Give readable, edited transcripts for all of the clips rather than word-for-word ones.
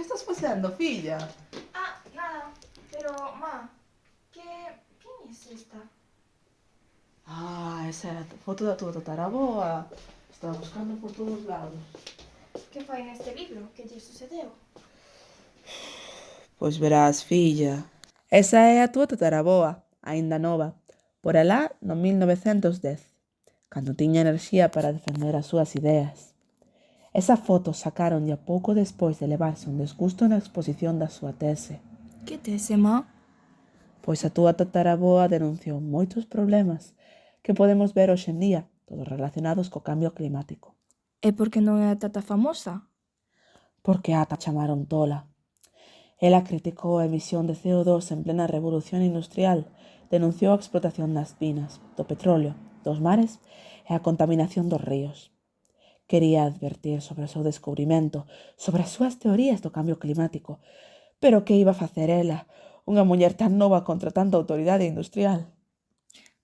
estás facendo, filla? Ah, nada. Pero, ma, ¿quién es esta? Ah, esa é a foto da tua tataraboa. Estaba buscando por todos lados. Que fai neste libro? Que lle sucedeu? Pois verás, filla. Esa é a tua tataraboa, aínda nova. Por alá no 1910, cando tiña enerxía para defender as súas ideas. Esa foto sacaronlle pouco despois de levarse un desgusto na exposición da súa tese. Que tese, ma? Pois a túa tataraboa denunciou moitos problemas que podemos ver hoxe en día, todos relacionados co cambio climático. É porque non é a tata famosa? Porque ata chamaron tola. Ela criticou a emisión de CO2 en plena revolución industrial, denunciou a explotación das minas, do petróleo, dos mares e a contaminación dos ríos. Quería advertir sobre o seu descubrimento, sobre as súas teorías do cambio climático, pero que iba a facer ela, unha muller tan nova contra tanta autoridade industrial?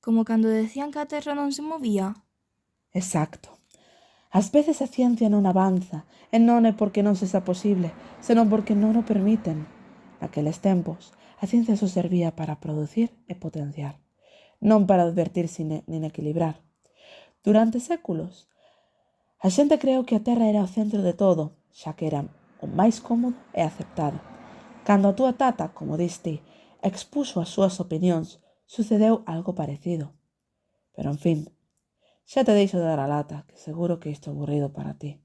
Como cando decían que a Terra non se movía? Exacto. Ás veces a ciencia non avanza, e non é porque non sexa posible, senón porque non o permiten. Naqueles tempos, a ciencia só servía para producir e potenciar, non para advertir nin equilibrar. Durante séculos, a xente creou que a Terra era o centro de todo, xa que era o máis cómodo e aceptado. Cando a túa tata, como dis ti, expuxo as súas opinións, sucedeu algo parecido. Pero, en fin, xa te deixo de dar a lata, que seguro que isto é aburrido para ti.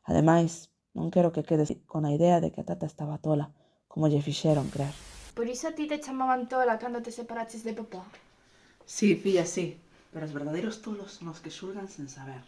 Ademais, non quero que quedes con a idea de que a tata estaba tola, como lle fixeron crer. Por iso a ti te chamaban tola cando te separaches de papá. Sí, filla, sí, pero os verdadeiros tolos son os que xulgan sen saber.